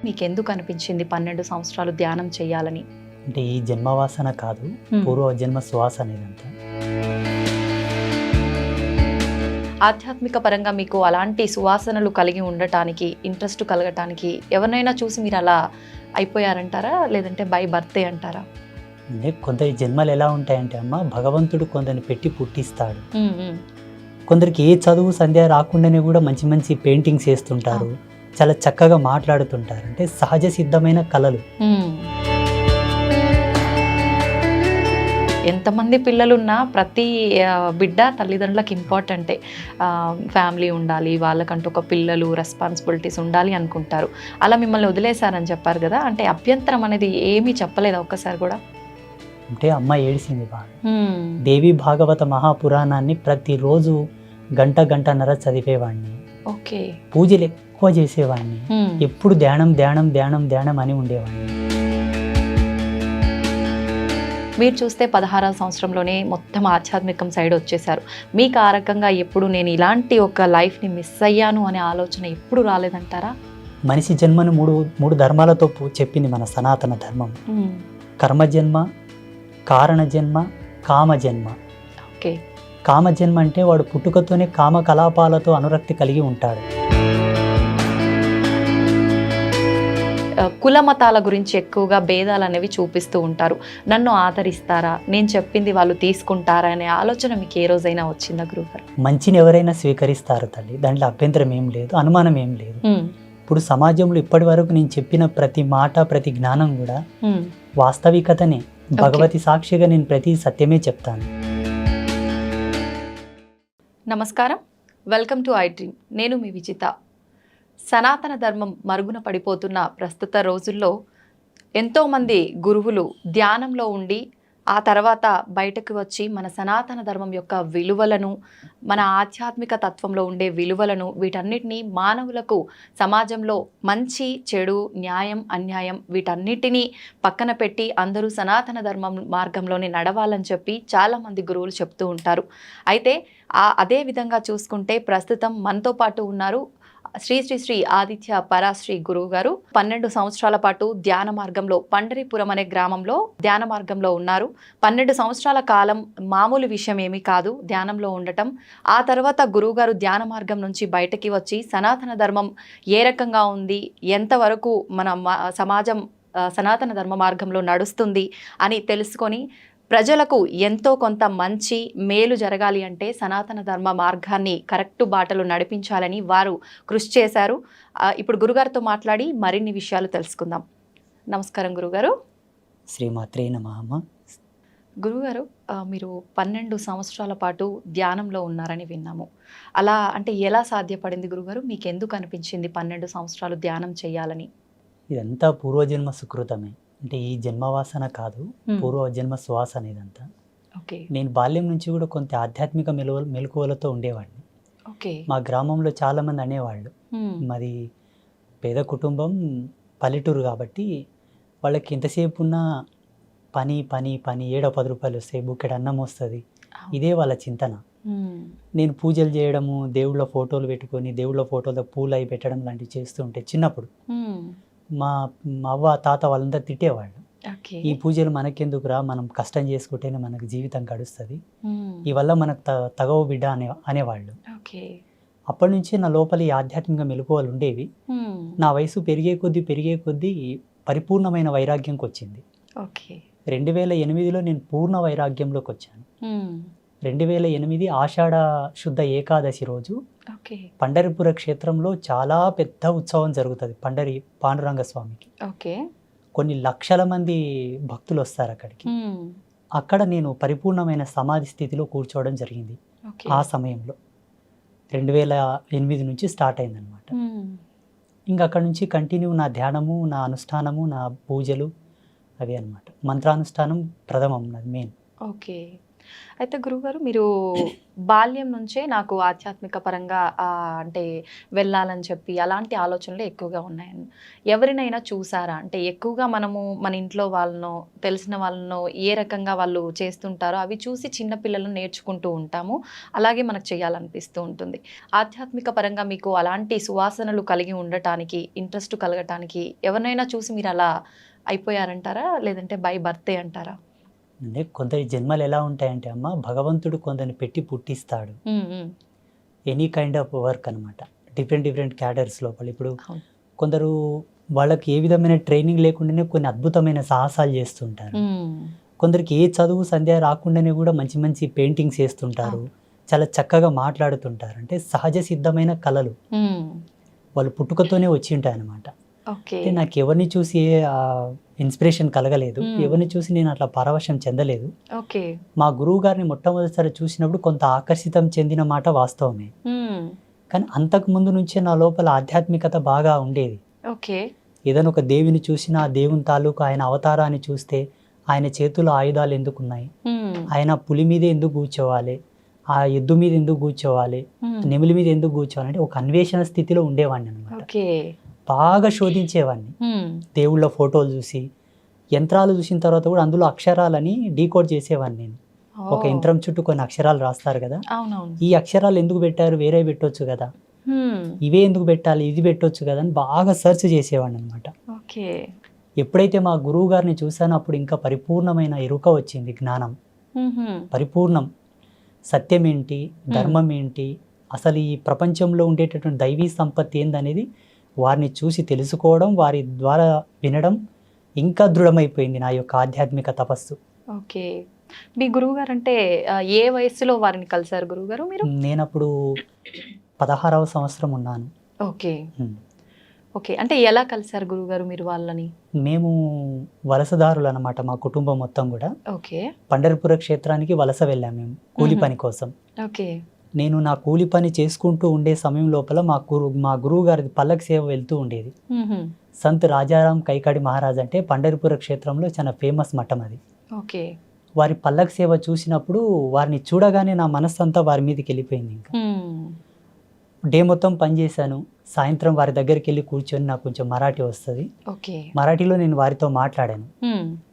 మీకెందుకు అనిపించింది 12 సంవత్సరాలు ధ్యానం చేయాలని? అంటే ఈ జన్మవాసన కాదు, పూర్వ జన్మ శ్వాస అనేదంతా. ఆధ్యాత్మిక పరంగా మీకు అలాంటి సువాసనలు కలిగి ఉండటానికి, ఇంట్రెస్ట్ కలగటానికి ఎవరినైనా చూసి మీరు అలా అయిపోయారంటారా? లేదంటే బై బర్తే అంటారా? అంటే కొందరి జన్మలు ఎలా ఉంటాయంటే అమ్మ, భగవంతుడు కొందరిని పెట్టి పుట్టిస్తాడు. కొందరికి ఏ చదువు సంధ్య రాకుండానే కూడా మంచి మంచి పెయింటింగ్స్ వేస్తుంటారు, చాలా చక్కగా మాట్లాడుతుంటారు. అంటే సహజ సిద్ధమైన కళలు. ఎంతమంది పిల్లలున్నా ప్రతి బిడ్డ తల్లిదండ్రులకు ఇంపార్టెంటే. ఫ్యామిలీ ఉండాలి, వాళ్ళకంటూ ఒక పిల్లలు రెస్పాన్సిబిలిటీస్ ఉండాలి అనుకుంటారు. అలా మిమ్మల్ని వదిలేశారని చెప్పారు కదా, అంటే అభ్యంతరం అనేది ఏమీ చెప్పలేదా ఒక్కసారి కూడా? అంటే అమ్మ ఏడిసింది బాగా. దేవి భాగవత మహాపురాణాన్ని ప్రతిరోజు గంటన్నర చదివేవాడిని. ఓకే. పూజలు ఎక్కువ చేసేవాడిని. ఎప్పుడు ధ్యానం ధ్యానం ధ్యానం ధ్యానం అని ఉండేవాడిని. మీరు చూస్తే 16వ సంవత్సరంలోనే మొత్తం ఆధ్యాత్మికం సైడ్ వచ్చేసారు. మీకు ఆ రకంగా ఎప్పుడు నేను ఇలాంటి ఒక లైఫ్ని మిస్ అయ్యాను అనే ఆలోచన ఎప్పుడు రాలేదంటారా? మనిషి జన్మను మూడు ధర్మాలతో చెప్పింది మన సనాతన ధర్మం. కర్మజన్మ, కారణజన్మ, కామజన్మ. ఓకే. కామజన్మ అంటే వాడు పుట్టుకతోనే కామకలాపాలతో అనురక్తి కలిగి ఉంటాడు. కుల మతాల గురించి ఎక్కువగా భేదాలు అనేవి చూపిస్తూ ఉంటారు. నన్ను ఆదరిస్తారా, నేను చెప్పింది వాళ్ళు తీసుకుంటారా అనే ఆలోచన మీకు ఏ రోజైనా వచ్చిందా గురుగారు? మంచిని ఎవరైనా స్వీకరిస్తారు తల్లి, దాంట్లో అభ్యంతరం ఏం లేదు, అనుమానం ఏం లేదు. ఇప్పుడు సమాజంలో ఇప్పటి వరకు నేను చెప్పిన ప్రతి మాట, ప్రతి జ్ఞానం కూడా వాస్తవికతనే. భగవతి సాక్షిగా నేను ప్రతి సత్యమే చెప్తాను. నమస్కారం, వెల్కమ్ టు ఐ డ్రీమ్. నేను మీ విజిత. సనాతన ధర్మం మరుగున పడిపోతున్న ప్రస్తుత రోజుల్లో ఎంతోమంది గురువులు ధ్యానంలో ఉండి ఆ తర్వాత బయటకు వచ్చి మన సనాతన ధర్మం యొక్క విలువలను, మన ఆధ్యాత్మిక తత్వంలో ఉండే విలువలను, వీటన్నిటినీ మానవులకు సమాజంలో మంచి చెడు, న్యాయం అన్యాయం వీటన్నిటినీ పక్కన పెట్టి అందరూ సనాతన ధర్మం మార్గంలోనే నడవాలని చెప్పి చాలామంది గురువులు చెప్తూ ఉంటారు. అయితే అదే విధంగా చూసుకుంటే ప్రస్తుతం మనతో పాటు ఉన్నారు శ్రీ శ్రీ శ్రీ ఆదిత్య పరాశ్రీ గురువు గారు. 12 సంవత్సరాల పాటు ధ్యాన మార్గంలో పండరీపురం అనే గ్రామంలో ధ్యాన మార్గంలో ఉన్నారు. 12 సంవత్సరాల కాలం మామూలు విషయం ఏమీ కాదు ధ్యానంలో ఉండటం. ఆ తర్వాత గురువుగారు ధ్యాన మార్గం నుంచి బయటకి వచ్చి సనాతన ధర్మం ఏ రకంగా ఉంది, ఎంతవరకు మన సమాజం సనాతన ధర్మ మార్గంలో నడుస్తుంది అని తెలుసుకొని ప్రజలకు ఎంతో కొంత మంచి మేలు జరగాలి అంటే సనాతన ధర్మ మార్గాన్ని కరెక్ట్ బాటలు నడిపించాలని వారు కృషి చేశారు. ఇప్పుడు గురుగారితో మాట్లాడి మరిన్ని విషయాలు తెలుసుకుందాం. నమస్కారం గురుగారు. శ్రీమాత్రే నమః. గురుగారు, మీరు 12 సంవత్సరాల పాటు ధ్యానంలో ఉన్నారని విన్నాము. అలా అంటే ఎలా సాధ్యపడింది గురుగారు? మీకు ఎందుకు అనిపించింది 12 సంవత్సరాలు ధ్యానం చేయాలని? ఇదంతా పూర్వజన్మ సుకృతమే. అంటే ఈ జన్మవాసన కాదు, పూర్వజన్మ శ్వాస అనేదంతా. ఓకే. నేను బాల్యం నుంచి కూడా కొంత ఆధ్యాత్మిక మెలకువలతో ఉండేవాడిని. ఓకే. మా గ్రామంలో చాలామంది అనేవాళ్ళు, మాది పేద కుటుంబం, పల్లెటూరు కాబట్టి వాళ్ళకి ఎంతసేపు ఉన్న పని పని పని, 7-10 రూపాయలు వస్తాయి, బుక్కెడు అన్నం వస్తుంది, ఇదే వాళ్ళ చింతన. నేను పూజలు చేయడము, దేవుళ్ళ ఫోటోలు పెట్టుకొని దేవుళ్ళ ఫోటోలో పూలు అవి పెట్టడం లాంటివి చేస్తూ ఉంటే చిన్నప్పుడు మా అవ్వ తాత వాళ్ళందరూ తిట్టేవాళ్ళు. ఈ పూజలు మనకెందుకురా, మనం కష్టం చేసుకుంటేనే మనకు జీవితం గడుస్తుంది, ఈ వల్ల మనకు తగవు బిడ్డ అనేవాళ్ళు. అప్పటి నుంచి నా లోపల ఈ ఆధ్యాత్మిక మెలకువలు ఉండేవి. నా వయసు పెరిగే కొద్దీ పరిపూర్ణమైన వైరాగ్యంకి వచ్చింది. 2008లో నేను పూర్ణ వైరాగ్యంలోకి వచ్చాను. 2008 ఆషాఢ శుద్ధ ఏకాదశి రోజు పండరిపుర క్షేత్రంలో చాలా పెద్ద ఉత్సవం జరుగుతుంది పాండురంగ స్వామికి. కొన్ని లక్షల మంది భక్తులు వస్తారు అక్కడికి. అక్కడ నేను పరిపూర్ణమైన సమాధి స్థితిలో కూర్చోవడం జరిగింది. ఆ సమయంలో 2008 నుంచి స్టార్ట్ అయిందనమాట. ఇంకా అక్కడ నుంచి కంటిన్యూ నా ధ్యానము, నా అనుష్ఠానము, నా పూజలు అవి అనమాట. మంత్రానుష్ఠానం ప్రథమం, నాది మెయిన్. ఓకే. అయితే గురువుగారు మీరు బాల్యం నుంచే నాకు ఆధ్యాత్మిక పరంగా అంటే వెళ్ళాలని చెప్పి అలాంటి ఆలోచనలు ఎక్కువగా ఉన్నాయని ఎవరినైనా చూసారా? అంటే ఎక్కువగా మనము మన ఇంట్లో వాళ్ళనో తెలిసిన వాళ్ళనో ఏ రకంగా వాళ్ళు చేస్తుంటారో అవి చూసి చిన్న పిల్లలు నేర్చుకుంటూ ఉంటాము. అలాగే మనకు చేయాలనిపిస్తూ ఉంటుంది. ఆధ్యాత్మిక పరంగా మీకు అలాంటి సువాసనలు కలిగి ఉండటానికి ఇంట్రెస్ట్ కలగటానికి ఎవరినైనా చూసి మీరు అలా అయిపోయారంటారా? లేదంటే బై బర్తే అంటారా? అంటే కొందరి జన్మలు ఎలా ఉంటాయంటే అమ్మ, భగవంతుడు కొందరిని పెట్టి పుట్టిస్తాడు. ఎనీ కైండ్ ఆఫ్ వర్క్ అనమాట. డిఫరెంట్ డిఫరెంట్ క్యాడర్స్ లోపల. ఇప్పుడు అవును. కొందరు వాళ్ళకి ఏ విధమైన ట్రైనింగ్ లేకుండానే కొన్ని అద్భుతమైన సాహసాలు చేస్తుంటారు. కొందరికి ఏ చదువు సంధ్య రాకుండానే కూడా మంచి మంచి పెయింటింగ్స్ వేస్తుంటారు. చాలా చక్కగా మాట్లాడుతుంటారు. అంటే సహజ సిద్ధమైన కళలు వాళ్ళు పుట్టుకతోనే వచ్చి ఉంటాయి అనమాట. అంటే నాకు ఎవరిని చూసి ఇన్స్పిరేషన్ కలగలేదు. ఎవరిని చూసి నేను అట్లా పరవశం చెందలేదు. మా గురువు గారిని మొట్టమొదటిసారి చూసినప్పుడు కొంత ఆకర్షితం చెందిన మాట వాస్తవమే. కానీ అంతకు ముందు నుంచే నా లోపల ఆధ్యాత్మికత బాగా ఉండేది. ఏదైనా ఒక దేవిని చూసినా ఆ దేవుని తాలూకు ఆయన అవతారాన్ని చూస్తే ఆయన చేతుల్లో ఆయుధాలు ఎందుకున్నాయి, ఆయన పులి మీద ఎందుకు కూర్చోవాలి, ఆ ఎద్దు మీద ఎందుకు కూర్చోవాలి, నెమిలి మీద ఎందుకు కూర్చోవాలి అంటే ఒక అన్వేషణ స్థితిలో ఉండేవాడిని అనమాట. బాగా శోధించేవాడిని. దేవుళ్ళ ఫోటోలు చూసి, యంత్రాలు చూసిన తర్వాత కూడా అందులో అక్షరాలని డీకోడ్ చేసేవాడిని నేను. ఒక యంత్రం చుట్టూ కొన్ని అక్షరాలు రాస్తారు కదా, ఈ అక్షరాలు ఎందుకు పెట్టారు, వేరే పెట్టొచ్చు కదా, ఇవే ఎందుకు పెట్టాలి, ఇది పెట్టొచ్చు కదా అని బాగా సెర్చ్ చేసేవాడిని అనమాట. ఎప్పుడైతే మా గురువు గారిని చూసానో అప్పుడు ఇంకా పరిపూర్ణమైన ఎరుక వచ్చింది, జ్ఞానం పరిపూర్ణం. సత్యం ఏంటి, ధర్మం ఏంటి, అసలు ఈ ప్రపంచంలో ఉండేటటువంటి దైవీ సంపత్తి ఏందనేది వారిని చూసి తెలుసుకోవడం, వారి ద్వారా వినడం ఇంకా దృఢమైపోయింది నా యొక్క ఆధ్యాత్మిక తపస్సు. మీ గురువు గారు అంటే ఏ వయసులో వారిని కలిసారు గురువు గారు మీరు? నేను అప్పుడు 16వ సంవత్సరం ఉన్నాను. అంటే ఎలా కలిసారు గురువు గారు మీరు వాళ్ళని? మేము వలసదారులు అనమాట, మా కుటుంబం మొత్తం కూడా. పండరిపుర క్షేత్రానికి వలస వెళ్ళాము మేము కూలి పని కోసం. నేను నా కూలి పని చేసుకుంటూ ఉండే సమయం లోపల మా గురువు గారి పల్లకి సేవ వెళ్తూ ఉండేది. సంత్ రాజారాం కైకాడి మహారాజ్ అంటే పండరిపుర క్షేత్రంలో చాలా ఫేమస్ మఠం అది. వారి పల్లకి సేవ చూసినప్పుడు వారిని చూడగానే నా మనస్సు అంతా వారి మీదకి వెళ్ళిపోయింది. ఇంకా డే మొత్తం పనిచేశాను. సాయంత్రం వారి దగ్గరికి వెళ్ళి కూర్చొని నాకు కొంచెం మరాఠీ వస్తుంది. మరాఠీలో నేను వారితో మాట్లాడాను.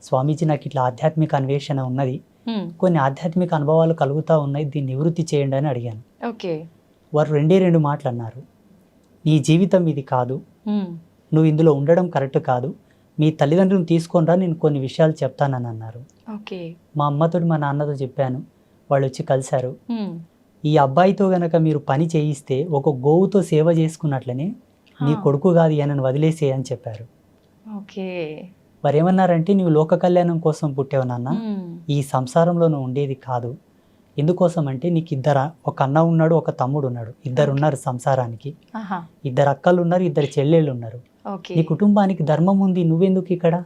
స్వామీజీ, నాకు ఇట్లా ఆధ్యాత్మిక అన్వేషణ ఉన్నది, కొన్ని ఆధ్యాత్మిక అనుభవాలు కలుగుతూ ఉన్నాయి, దీన్ని నివృత్తి చేయండి అని అడిగాను. వారు 2 మాటలు అన్నారు. నీ జీవితం ఇది కాదు, నువ్వు ఇందులో ఉండడం కరెక్ట్ కాదు, మీ తల్లిదండ్రులను తీసుకొని రా, నేను కొన్ని విషయాలు చెప్తానని అన్నారు. మా అమ్మతో మా నాన్నతో చెప్పాను. వాళ్ళు వచ్చి కలిశారు. ఈ అబ్బాయితో గనక మీరు పని చేయిస్తే ఒక గోవుతో సేవ చేసుకున్నట్లనే నీ కొడుకు కాదు ఈయనను వదిలేసే అని చెప్పారు. వారు ఏమన్నారంటే, నువ్వు లోక కళ్యాణం కోసం పుట్టావు నాన్న, ఈ సంసారంలో నువ్వు ఉండేది కాదు. ఎందుకోసం అంటే నీకు ఒక అన్న ఉన్నాడు, ఒక తమ్ముడు ఉన్నాడు, 2 ఉన్నారు సంసారానికి, 2 అక్కలు ఉన్నారు, 2 చెల్లెళ్ళు ఉన్నారు. నీ కుటుంబానికి ధర్మం ఉంది, నువ్వెందుకు ఇక్కడ,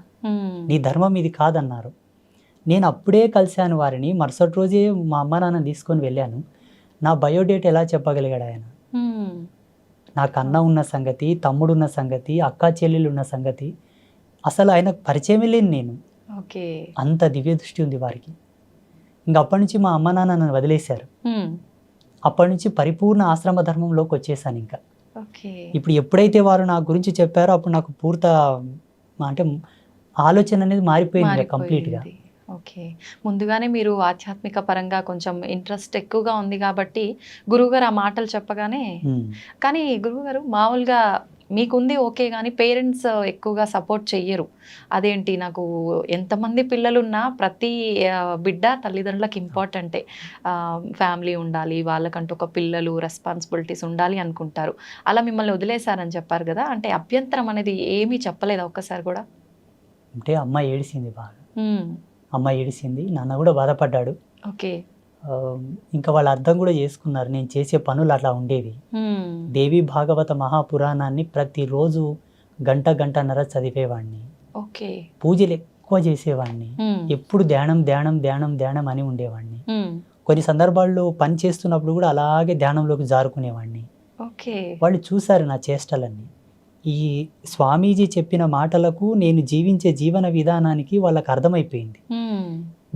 నీ ధర్మం ఇది కాదన్నారు. నేను అప్పుడే కలిశాను వారిని. మరుసటి రోజే మా అమ్మ నాన్న తీసుకొని వెళ్ళాను. నా బయోడేట్ ఎలా చెప్పగలిగాడు ఆయన? నాకు అన్న ఉన్న సంగతి, తమ్ముడున్న సంగతి, అక్క చెల్లెలు ఉన్న సంగతి అసలు ఆయనకు పరిచయమే లేని నేను. అంత దివ్య దృష్టి ఉంది వారికి. ఇంక అప్పటి నుంచి మా అమ్మ నాన్న నన్ను వదిలేశారు. అప్పటి నుంచి పరిపూర్ణ ఆశ్రమ ధర్మంలోకి వచ్చేసాను. ఇంకా ఇప్పుడు ఎప్పుడైతే వారు నా గురించి చెప్పారో అప్పుడు నాకు అంటే ఆలోచన అనేది మారిపోయింది కంప్లీట్గా. ముందుగానే మీరు ఆధ్యాత్మిక పరంగా కొంచెం ఇంట్రెస్ట్ ఎక్కువగా ఉంది కాబట్టి గురువుగారు ఆ మాటలు చెప్పగానే, కానీ గురువుగారు మామూలుగా మీకుంది ఓకే, కానీ పేరెంట్స్ ఎక్కువగా సపోర్ట్ చెయ్యరు. అదేంటి, నాకు ఎంతమంది పిల్లలున్నా ప్రతి బిడ్డ తల్లిదండ్రులకు ఇంపార్టెంటే, ఫ్యామిలీ ఉండాలి, వాళ్ళకంటూ ఒక పిల్లలు రెస్పాన్సిబిలిటీస్ ఉండాలి అనుకుంటారు. అలా మిమ్మల్ని వదిలేశారని చెప్పారు కదా, అంటే అభ్యంతరం అనేది ఏమీ చెప్పలేదా ఒక్కసారి కూడా? అంటే అమ్మ ఏడిసింది బాగా. అమ్మ ఏడిసింది, నాన్న కూడా బాధపడ్డాడు. ఇంకా వాళ్ళు అర్థం కూడా చేసుకున్నారు నేను చేసే పనులు అట్లా ఉండేవి. దేవి భాగవత మహాపురాణాన్ని ప్రతిరోజు గంటన్నర చదివేవాడిని. పూజలు ఎక్కువ చేసేవాడిని. ఎప్పుడు ధ్యానం ధ్యానం ధ్యానం ధ్యానం అని ఉండేవాడిని. కొన్ని సందర్భాల్లో పని చేస్తున్నప్పుడు కూడా అలాగే ధ్యానంలోకి జారుకునేవాడిని. వాళ్ళు చూశారు నా చేష్టలన్నీ. ఈ స్వామీజీ చెప్పిన మాటలకు నేను జీవించే జీవన విధానానికి వాళ్ళకి అర్థమైపోయింది.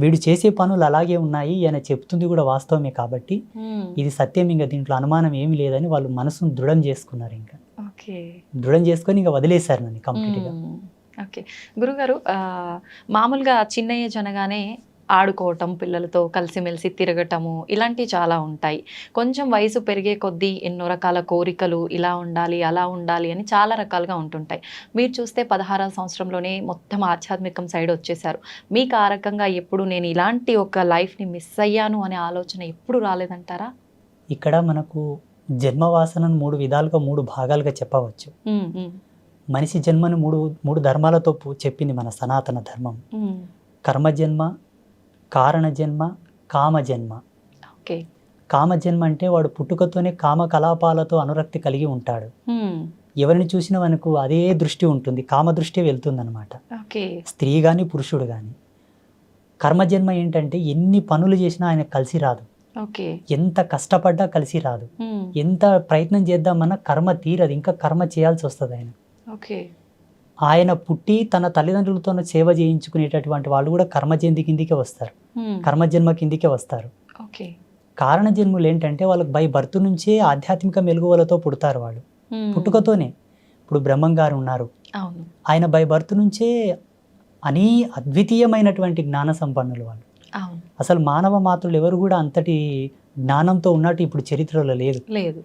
వీడు చేసే పనులు అలాగే ఉన్నాయి, ఈయన చెప్తుంది కూడా వాస్తవమే కాబట్టి ఇది సత్యం, ఇంకా దీంట్లో అనుమానం ఏమీ లేదని వాళ్ళు మనసును దృఢం చేసుకున్నారు. ఇంకా ఓకే, దృఢం చేసుకొని ఇంకా వదిలేశారు నన్ను కంప్లీట్గా. ఓకే గురుగారు, మామూలుగా చిన్న ఏజ్ అనగానే ఆడుకోవటం, పిల్లలతో కలిసిమెలిసి తిరగటము, ఇలాంటివి చాలా ఉంటాయి. కొంచెం వయసు పెరిగే కొద్దీ ఎన్నో రకాల కోరికలు, ఇలా ఉండాలి అలా ఉండాలి అని చాలా రకాలుగా ఉంటుంటాయి. మీరు చూస్తే 16వ సంవత్సరంలోనే మొత్తం ఆధ్యాత్మికం సైడ్ వచ్చేసారు. మీకు ఆ రకంగా ఎప్పుడు నేను ఇలాంటి ఒక లైఫ్ని మిస్ అయ్యాను అనే ఆలోచన ఎప్పుడు రాలేదంటారా? ఇక్కడ మనకు జన్మవాసనను 3 విధాలుగా 3 భాగాలుగా చెప్పవచ్చు. మనిషి జన్మను మూడు ధర్మాలతో చెప్పింది మన సనాతన ధర్మం. కర్మజన్మ, కారణజన్మ, కామజన్మ. ఓకే, కామజన్మ అంటే వాడు పుట్టుకతోనే కామకలాపాలతో అనురక్తి కలిగి ఉంటాడు. ఎవరిని చూసినా మనకు అదే దృష్టి ఉంటుంది, కామ దృష్టి వెళ్తుందన్నమాట. ఓకే, స్త్రీ కానీ పురుషుడు కానీ. కర్మజన్మ ఏంటంటే ఎన్ని పనులు చేసినా ఆయన కలిసి రాదు. ఓకే, ఎంత కష్టపడ్డా కలిసి రాదు. ఎంత ప్రయత్నం చేద్దామన్నా కర్మ తీరదు, ఇంకా కర్మ చేయాల్సి వస్తుంది ఆయన. ఓకే, ఆయన పుట్టి తన తల్లిదండ్రులతో సేవ చేయించుకునేటటువంటి వాళ్ళు కూడా కర్మజన్మ కిందికే వస్తారు, కర్మజన్మ కిందికే వస్తారు. ఓకే, కారణజన్ములు ఏంటంటే వాళ్ళకి బై బర్త్ నుంచే ఆధ్యాత్మిక మెలుగువలతో పుడతారు వాళ్ళు, పుట్టుకతోనే. ఇప్పుడు బ్రహ్మం గారు ఉన్నారు, ఆయన బై బర్త్ నుంచే అద్వితీయమైనటువంటి జ్ఞాన సంపన్నులు వాళ్ళు. అసలు మానవ మాతృలు ఎవరు కూడా అంతటి జ్ఞానంతో ఉన్నట్టు ఇప్పుడు చరిత్రలో లేదు.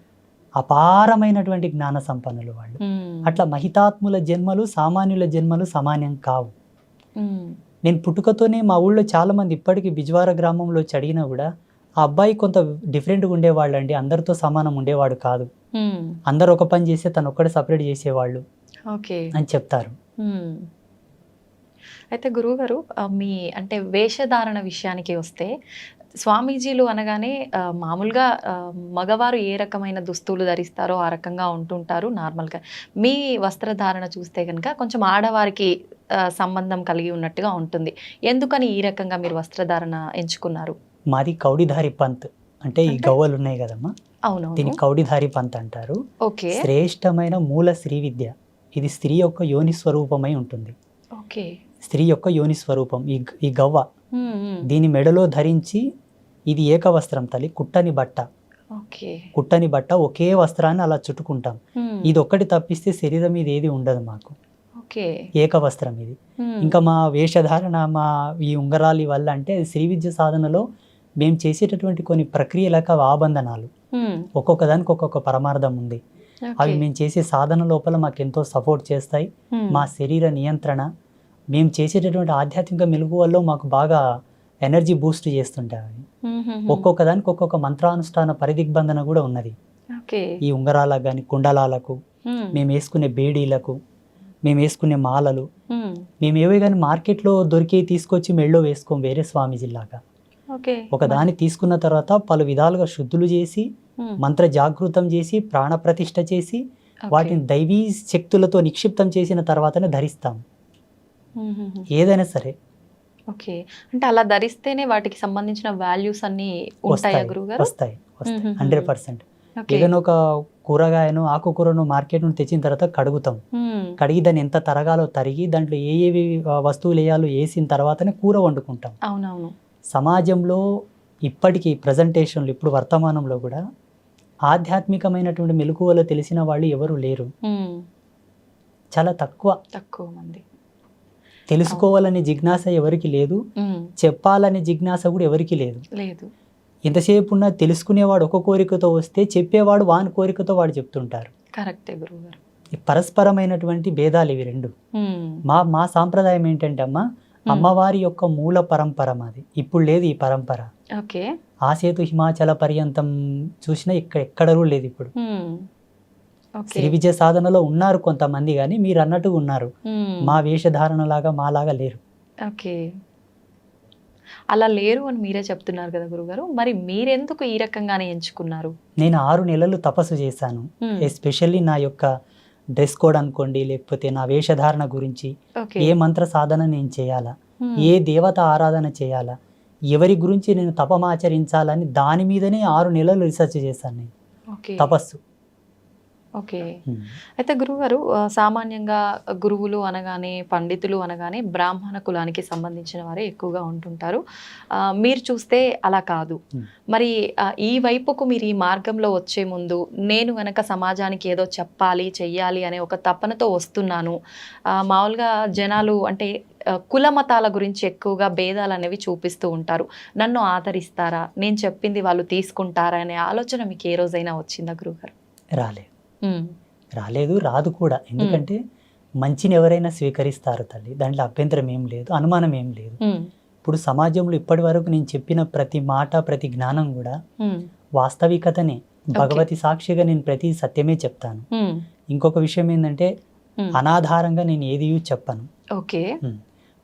అపారమైనటువంటి జ్ఞాన సంపన్నులు వాళ్ళు. అట్లా మహితాత్ముల జన్మలు సామాన్యుల జన్మలు సమానం కావు. నేను పుట్టుకతోనే మా ఊళ్ళో చాలా మంది ఇప్పటికీ బిజ్వార గ్రామంలో అడిగినా కూడా ఆ అబ్బాయి కొంత డిఫరెంట్గా ఉండేవాళ్ళు అండి, అందరితో సమానం ఉండేవాడు కాదు, అందరు ఒక పని చేస్తే తను ఒక్కడే సపరేట్ చేసేవాళ్ళు అని చెప్తారు. అయితే గురువుగారు, మీ అంటే వేషధారణ విషయానికి వస్తే, స్వామీజీలు అనగానే మామూలుగా మగవారు ఏ రకమైన దుస్తులు ధరిస్తారో ఆ రకంగా ఉంటుంటారు నార్మల్గా. మీ వస్త్రధారణ చూస్తే కనుక కొంచెం ఆడవారికి సంబంధం కలిగి ఉన్నట్టుగా ఉంటుంది. ఎందుకని ఈ రకంగా మీరు వస్త్రధారణ ఎంచుకున్నారు? మాది కౌడిధారి పంత్, అంటే ఈ గవ్వలు ఉన్నాయి కదమ్మా, అవును, దీన్ని కౌడిధారి పంత్ అంటారు. ఓకే, శ్రేష్టమైన మూల శ్రీ విద్య. ఇది స్త్రీ యొక్క యోని స్వరూపమై ఉంటుంది. ఓకే, స్త్రీ యొక్క యోని స్వరూపం ఈ గవ్వ. దీని మెడలో ధరించి, ఇది ఏకవస్త్రం తల్లి, కుట్టని బట్ట. కుట్టని బట్ట, ఒకే వస్త్రాన్ని అలా చుట్టుకుంటాం. ఇది ఒక్కటి తప్పిస్తే శరీరం మీద ఏది ఉండదు మాకు, ఏకవస్త్రం ఇది. ఇంకా మా వేషధారణ, మా ఈ ఉంగరాలి వల్ల అంటే శ్రీ విద్య సాధనలో మేము చేసేటటువంటి కొన్ని ప్రక్రియలకు ఆబంధనాలు, ఒక్కొక్క దానికి ఒక్కొక్క పరమార్థం ఉంది. అవి మేము చేసే సాధన లోపల మాకు ఎంతో సపోర్ట్ చేస్తాయి. మా శరీర నియంత్రణ, మేము చేసేటటువంటి ఆధ్యాత్మిక మెలుగు వల్ల మాకు బాగా ఎనర్జీ బూస్ట్ చేస్తుంటాయి. ఒక్కొక్క దానికి ఒక్కొక్క మంత్రానుష్ఠాన పరిదిగ్బంధన కూడా ఉన్నది. ఈ ఉంగరాలకు కానీ, కుండలాలకు, మేము వేసుకునే బేడీలకు, మేము వేసుకునే మాలలు, మేము ఏవే కానీ మార్కెట్లో దొరికి తీసుకొచ్చి మెళ్ళో వేసుకోం వేరే స్వామీజీలాగా. ఒక దాన్ని తీసుకున్న తర్వాత పలు విధాలుగా శుద్ధులు చేసి, మంత్ర జాగృతం చేసి, ప్రాణప్రతిష్ఠ చేసి, వాటిని దైవీ శక్తులతో నిక్షిప్తం చేసిన తర్వాతనే ధరిస్తాం ఏదైనా సరే. ఓకే, అంటే అలా ధరిస్తేనే వాటికి సంబంధించిన వాల్యూస్ అన్ని వస్తాయి 100%. ఏదైనా ఒక కూరగాయను, ఆకుకూరను మార్కెట్ నుండి తెచ్చిన తర్వాత కడుగుతాం. కడిగి దాన్ని ఎంత తరగాలో తరిగి, దాంట్లో ఏవి వస్తువులు వేయాలో వేసిన తర్వాతనే కూర వండుకుంటాం. అవునవును. సమాజంలో ఇప్పటికీ ప్రజెంటేషన్లు, ఇప్పుడు వర్తమానంలో కూడా ఆధ్యాత్మికమైనటువంటి మెలకువలు తెలిసిన వాళ్ళు ఎవరు లేరు, చాలా తక్కువ మంది. తెలుసుకోవాలనే జిజ్ఞాస ఎవరికి లేదు, చెప్పాలనే జిజ్ఞాస కూడా ఎవరికి లేదు. ఎంతసేపు ఉన్నా తెలుసుకునేవాడు ఒక కోరికతో వస్తే, చెప్పేవాడు వాని కోరికతో వాడు చెప్తుంటారు. కరెక్టే గురువుగారు. పరస్పరమైనటువంటి భేదాలు ఇవి రెండు. మా సాంప్రదాయం ఏంటంటే అమ్మా, అమ్మవారి యొక్క మూల పరంపర మాది. ఇప్పుడు లేదు ఈ పరంపర. ఆసేతు హిమాచల పర్యంతం చూసినా ఎక్కడ కూడా లేదు ఇప్పుడు. శ్రీ విద్య సాధనలో ఉన్నారు కొంతమంది, కానీ మీరు అన్నట్టుగా ఉన్నారు. మా వేషధారణ లాగా మాలాగా లేరు. ఓకే, అలా లేరు అని మీరే చెప్తున్నారు కదా గురుగారు. మరి మీరెందుకు ఈ రకంగానే ఎంచుకున్నారు? నేను 6 నెలలు తపస్సు చేశాను. ఎస్పెషల్లీ నా యొక్క డ్రెస్ కోడ్ అనుకోండి, లేకపోతే నా వేషధారణ గురించి, ఏ మంత్ర సాధన నేను చేయాలా, ఏ దేవత ఆరాధన చేయాలా, ఎవరి గురించి నేను తపమాచరించాలని దాని మీదనే 6 నెలలు రీసెర్చ్ చేశాను నేను. తపస్సు ఓకే. ఉమ్. అయితే గురువుగారు సామాన్యంగా గురువులు అనగానే, పండితులు అనగానే బ్రాహ్మణ కులానికి సంబంధించిన వారే ఎక్కువగా ఉంటుంటారు. మీరు చూస్తే అలా కాదు. ఉమ్. మరి ఈ వైపుకు మీరు ఈ మార్గంలో వచ్చే ముందు నేను గనక సమాజానికి ఏదో చెప్పాలి, చెయ్యాలి అనే ఒక తపనతో వస్తున్నాను. మామూలుగా జనాలు అంటే కుల మతాల గురించి ఎక్కువగా భేదాలు అనేవి చూపిస్తూ ఉంటారు. నన్ను ఆదరిస్తారా? నేను చెప్పింది వాళ్ళు తీసుకుంటారా? అనే ఆలోచన మీకు ఏ రోజైనా వచ్చిందా గురువుగారు? రాలేదు హ్మ్. రాలేదు, రాదు కూడా. ఎందుకంటే మంచిని ఎవరైనా స్వీకరిస్తారు తల్లి, దాంట్లో అభ్యంతరం ఏం లేదు, అనుమానం ఏం లేదు. హ్మ్. ఇప్పుడు సమాజంలో ఇప్పటి వరకు నేను చెప్పిన ప్రతి మాట, ప్రతి జ్ఞానం కూడా హ్మ్. వాస్తవికతనే. భగవతి సాక్షిగా నేను ప్రతి సత్యమే చెప్తాను. హ్మ్. ఇంకొక విషయం ఏంటంటే హ్మ్. అనాధారంగా నేను ఏది చెప్పను. ఓకే.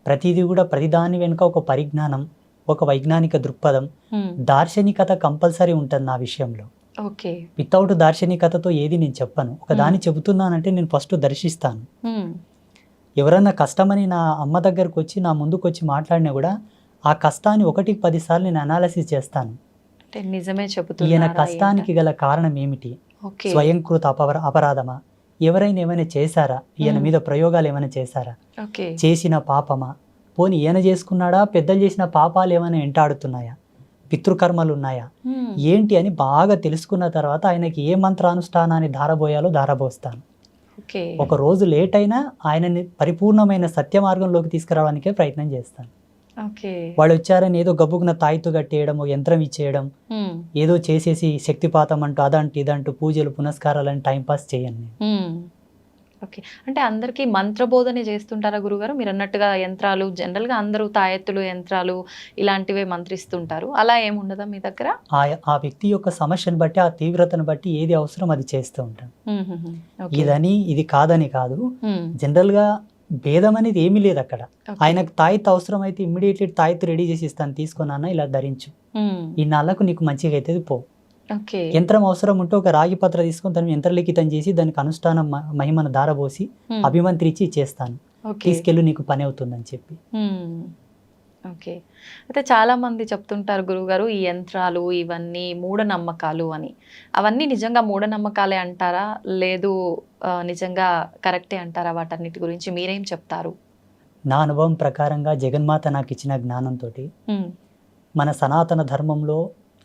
ప్రతిదీ కూడా ప్రతిదాని వెనుక ఒక పరిజ్ఞానం, ఒక వైజ్ఞానిక దృక్పథం, హ్మ్. దార్శనికత కంపల్సరీ ఉంటుంది నా విషయంలో. ఓకే. వితౌట్ దార్శనికతతో ఏది నేను చెప్పను. ఒక దాన్ని చెబుతున్నానంటే నేను ఫస్ట్ దర్శిస్తాను. హ్మ్. ఎవరన్నా కష్టమని నా అమ్మ దగ్గరకు వచ్చి నా ముందుకు వచ్చి మాట్లాడినా కూడా ఆ కష్టాన్ని 1-10 సార్లు నేను అనాలసిస్ చేస్తాను. అంటే నిజమే ఈయన చెబుతున్నారా కష్టానికి గల కారణం ఏమిటి? ఓకే. స్వయంకృత అపరాధమా? ఎవరైనా ఏమైనా చేశారా? ఈయన మీద ప్రయోగాలు ఏమైనా చేశారా? ఓకే. చేసిన పాపమా? పోనీ ఈయన చేసుకున్నాడా? పెద్దలు చేసిన పాపాలు ఏమైనా వెంటాడుతున్నాయా? పితృకర్మలు ఉన్నాయా? హ్మ్. ఏంటి అని బాగా తెలుసుకున్న తర్వాత ఆయనకి ఏ మంత్రానుష్ఠానాన్ని ధారబోయాలో ధారబోస్తాను. ఓకే. ఒక రోజు లేట్ అయినా ఆయనని పరిపూర్ణమైన సత్య మార్గంలోకి తీసుకురావడానికే ప్రయత్నం చేస్తాను. ఓకే. వాళ్ళు వచ్చారని ఏదో గబ్బుకున్న తాయితు కట్టేయడం, ఒక యంత్రం ఇచ్చేయడం, హ్మ్. ఏదో చేసేసి శక్తిపాతం అంటూ అదంటూ ఇదంటూ పూజలు పునస్కారాలని టైంపాస్ చేయను నేను. హ్మ్. ఓకే. అంటే అందరికీ మంత్రబోధనే చేస్తుంటారా గురుగారు? మీరు అన్నట్టుగా యంత్రాలు జనరల్‌గా అందరూ తాయెత్తులు, యంత్రాలు ఇలాంటివే మంత్రిస్తుంటారు. అలా ఏముండదా మీ దగ్గర? ఆ వ్యక్తి యొక్క సమస్యను బట్టి, ఆ తీవ్రతను బట్టి ఏది అవసరం అది చేస్తూ ఉంటాను. హుహుహు. ఓకే. ఇదని ఇది కాదని కాదు. హ్మ్. జనరల్గా భేదం అనేది ఏమీ లేదు అక్కడ. ఓకే. ఆయనకు తాయెత్తు అవసరం అయితే ఇమ్మీడియట్లీ తాయెత్తు రెడీ చేసి ఇస్తాను, తీసుకున్నానా ఇలా ధరించు, హ్మ్. ఈ నాళ్ళకు నీకు మంచిగా అవుతుంది పో. ఓకే. యంత్రం అవసరం ఉంటే ఒక రాగి పత్ర తీసుకొని దాన్ని యంత్రలిఖితం చేసి దానికి అనుష్ఠానం మహిమను ధారబోసి హ్మ్. అభిమంత్రించి ఇచ్చేస్తాను. ఓకే. తీసుకెళ్ళు నీకు పని అవుతుందని చెప్పి. హ్మ్. ఓకే. అయితే చాలామంది చెప్తుంటారు గురువుగారు, ఈ యంత్రాలు ఇవన్నీ మూఢనమ్మకాలు అని. అవన్నీ నిజంగా మూఢనమ్మకాలే అంటారా? లేదు నిజంగా కరెక్టే అంటారా? వాటన్నిటి గురించి మీరేం చెప్తారు? నా అనుభవం ప్రకారంగా జగన్మాత నాకు ఇచ్చిన జ్ఞానంతోటి హ్మ్. మన సనాతన ధర్మంలో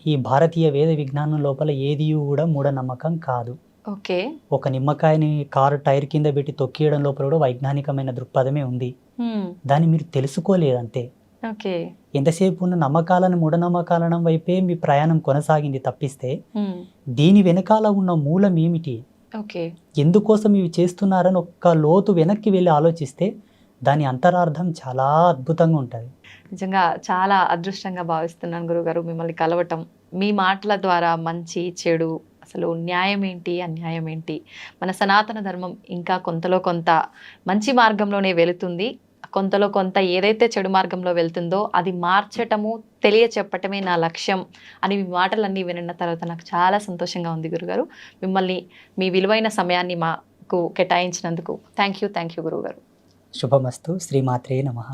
ఈ భారతీయ వేద విజ్ఞానం లోపల ఏది కూడా మూఢనమ్మకం కాదు. ఓకే. ఒక నిమ్మకాయని కారు టైర్ కింద పెట్టి తొక్కియడం లోపల కూడా వైజ్ఞానికమైన దృక్పథమే ఉంది. హ్మ్. దాన్ని మీరు తెలుసుకోలేదంతే. ఓకే. ఎంతసేపు ఉన్న నమ్మకాలను మూఢనమ్మకాలను వైపే మీ ప్రయాణం కొనసాగింది తప్పిస్తే హ్మ్. దీని వెనకాల ఉన్న మూలం ఏమిటి, ఓకే. ఎందుకోసం ఇవి చేస్తున్నారని ఒక్క లోతు వెనక్కి వెళ్ళి ఆలోచిస్తే దాని అంతరార్థం చాలా అద్భుతంగా ఉంటుంది. నిజంగా చాలా అదృష్టంగా భావిస్తున్నాను గురుగారు మిమ్మల్ని కలవటం. మీ మాటల ద్వారా మంచి, చెడు, అసలు న్యాయం ఏంటి, అన్యాయం ఏంటి, మన సనాతన ధర్మం ఇంకా కొంతలో కొంత మంచి మార్గంలోనే వెళుతుంది. కొంతలో కొంత ఏదైతే చెడు మార్గంలో వెళ్తుందో అది మార్చటము, తెలియచెప్పటమే నా లక్ష్యం అని మీ మాటలన్నీ విన్న తర్వాత నాకు చాలా సంతోషంగా ఉంది గురుగారు. మిమ్మల్ని మీ విలువైన సమయాన్ని మాకు కేటాయించినందుకు థ్యాంక్ యూ గురుగారు. శుభమస్తు. శ్రీమాత్రే నమః.